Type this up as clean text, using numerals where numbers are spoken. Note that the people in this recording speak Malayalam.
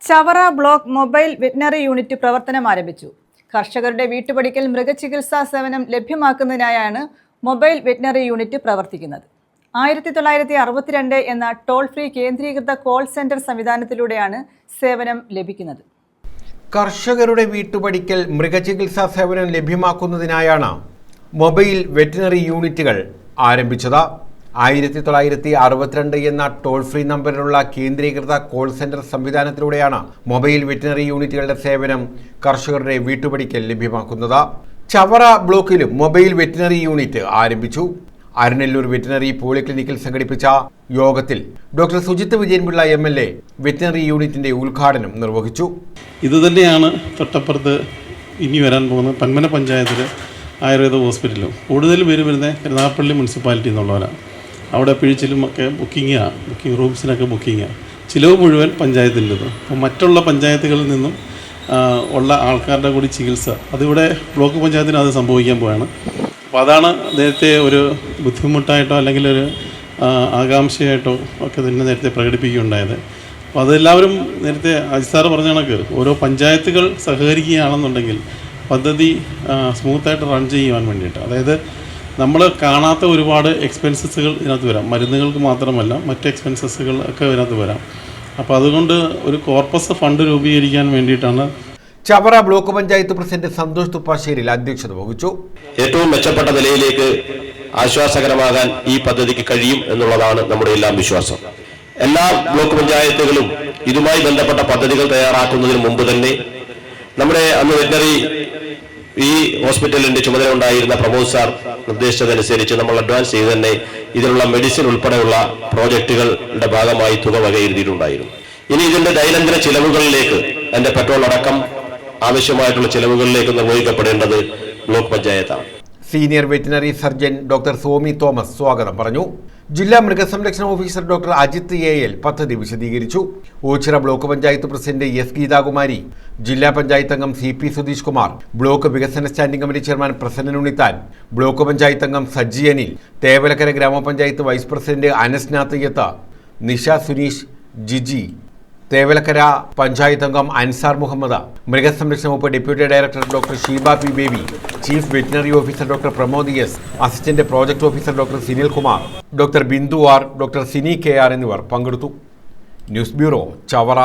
Chavara block mobile veterinary unit പ്രവർത്തനം ആരംഭിച്ചു. കർഷകരുടെ വീട്ടുപടിക്കൽ മൃഗചികിത്സാ സേവനം ലഭ്യമാക്കുന്നതിനായാണ് മൊബൈൽ വെറ്റിനറി യൂണിറ്റ് പ്രവർത്തിക്കുന്നത്. 1962 എന്ന ടോൾ ഫ്രീ കേന്ദ്രീകൃത കോൾ സെന്റർ സംവിധാനത്തിലൂടെയാണ് സേവനം ലഭിക്കുന്നത്. കർഷകരുടെ വീട്ടുപടിക്കൽ മൃഗചികിത്സാ സേവനം ലഭ്യമാക്കുന്നതിനായാണ് മൊബൈൽ വെറ്റിനറി യൂണിറ്റുകൾ ആരംഭിച്ചത്. 1962 എന്ന ടോൾ ഫ്രീ നമ്പറിലുള്ള കേന്ദ്രീകൃത കോൾ സെന്റർ സംവിധാനത്തിലൂടെയാണ് മൊബൈൽ വെറ്റിനറി യൂണിറ്റുകളുടെ സേവനം കർഷകരുടെ വീട്ടുപടിക്കൽ ലഭ്യമാക്കുന്നത്. ചവറ ബ്ലോക്കിലും മൊബൈൽ വെറ്റിനറി യൂണിറ്റ് ആരംഭിച്ചു. അരനെല്ലൂർ വെറ്റിനറി പോളിക്ലിനിക്കിൽ സംഘടിപ്പിച്ച യോഗത്തിൽ doctor Sujith Vijayan Pillai MLA veterinary യൂണിറ്റിന്റെ ഉദ്ഘാടനം നിർവഹിച്ചു. ഇതുതന്നെയാണ് തൊട്ടപ്പുറത്ത് ഇനി വരാൻ പോകുന്ന പന്മന പഞ്ചായത്തിലെ ആയുർവേദ ഹോസ്പിറ്റലും. കൂടുതൽ പേര് വരുന്നത് കരുനാഗപ്പള്ളി മുനിസിപ്പാലിറ്റി എന്നുള്ളവരാണ്. അവിടെ പിഴിച്ചിലും ഒക്കെ ബുക്കിംഗ് റൂംസിനൊക്കെ ബുക്കിങ്ങാണ്. ചിലവ് മുഴുവൻ പഞ്ചായത്തിൻ്റെത്. അപ്പോൾ മറ്റുള്ള പഞ്ചായത്തുകളിൽ നിന്നും ഉള്ള ആൾക്കാരുടെ കൂടി ചികിത്സ അതിവിടെ ബ്ലോക്ക് പഞ്ചായത്തിന് അത് സംഭവിക്കാൻ പോവുകയാണ്. അപ്പോൾ അതാണ് നേരത്തെ ഒരു ബുദ്ധിമുട്ടായിട്ടോ അല്ലെങ്കിൽ ഒരു ആകാംക്ഷയായിട്ടോ ഒക്കെ തന്നെ നേരത്തെ പ്രകടിപ്പിക്കുകയുണ്ടായത്. അപ്പോൾ അതെല്ലാവരും നേരത്തെ അജിസാറ് പറഞ്ഞ കണക്ക് ഓരോ പഞ്ചായത്തുകൾ സഹകരിക്കുകയാണെന്നുണ്ടെങ്കിൽ പദ്ധതി സ്മൂത്തായിട്ട് റൺ ചെയ്യുവാൻ വേണ്ടിയിട്ട്, അതായത് നമ്മൾ കാണാത്ത ഒരുപാട് എക്സ്പെൻസസുകൾ ഇതിനകത്ത് വരാം. മരുന്നുകൾക്ക് മാത്രമല്ല മറ്റ് എക്സ്പെൻസസുകൾ ഒക്കെ ഇതിനകത്ത് വരാം. അപ്പോൾ അതുകൊണ്ട് ഒരു കോർപ്പസ് ഫണ്ട് രൂപീകരിക്കാൻ വേണ്ടിയിട്ടാണ്. ചവറ ബ്ലോക്ക് പഞ്ചായത്ത് പ്രസിഡന്റ് സന്തോഷ് തുപ്പാശ്ശേരിയിൽ അധ്യക്ഷത വഹിച്ചു. ഏറ്റവും മെച്ചപ്പെട്ട നിലയിലേക്ക് ആശ്വാസകരമാകാൻ ഈ പദ്ധതിക്ക് കഴിയും എന്നുള്ളതാണ് നമ്മുടെ എല്ലാം വിശ്വാസം. എല്ലാ ബ്ലോക്ക് പഞ്ചായത്തുകളും ഇതുമായി ബന്ധപ്പെട്ട പദ്ധതികൾ തയ്യാറാക്കുന്നതിന് മുമ്പ് തന്നെ നമ്മുടെ അന്ന് വെറ്റിനറി ഈ ഹോസ്പിറ്റലിന്റെ ചുമതല ഉണ്ടായിരുന്ന പ്രമോദ് സാർ നിർദ്ദേശിച്ചതനുസരിച്ച് നമ്മൾ അഡ്വാൻസ് ചെയ്ത് തന്നെ ഇതിനുള്ള മെഡിസിൻ ഉൾപ്പെടെയുള്ള പ്രോജക്റ്റുകളുടെ ഭാഗമായി തുക വകയിരുത്തിയിട്ടുണ്ടായിരുന്നു. ഇനി ഇതിന്റെ ദൈനംദിന ചിലവുകളിലേക്ക് അതിന്റെ പെട്രോൾ അടക്കം ആവശ്യമായിട്ടുള്ള ചിലവുകളിലേക്ക് നിർവഹിക്കപ്പെടേണ്ടത് ബ്ലോക്ക് പഞ്ചായത്താണ്. Senior veterinary surgeon doctor Somy Thomas സ്വാഗതം പറഞ്ഞു. ജില്ലാ മൃഗസംരക്ഷണ ഓഫീസർ ഡോക്ടർ അജിത് AL പദ്ധതി വിശദീകരിച്ചു. Ochira block panchayat president S Geethakumari, ജില്ലാ പഞ്ചായത്ത് അംഗം CP സുധീഷ് കുമാർ, ബ്ലോക്ക് വികസന standing committee chairman Prasannan Unnithan, block panchayat അംഗം സജ്ജി അനിൽ, തേവലക്കര ഗ്രാമപഞ്ചായത്ത് വൈസ് പ്രസിഡന്റ് അനസ്നാത്ത് യത്ത, നിഷ സുനീഷ്, ജിജി, തേവലക്കര പഞ്ചായത്ത് അംഗം അൻസാർ മുഹമ്മദ്, മൃഗസംരക്ഷണ വകുപ്പ് deputy director doctor Sheeba P Baby, chief veterinary officer doctor Pramod S, assistant project officer doctor Sinil Kumar, doctor Bindu R, doctor Sini KR എന്നിവർ പങ്കെടുത്തു. News bureau, Chavara.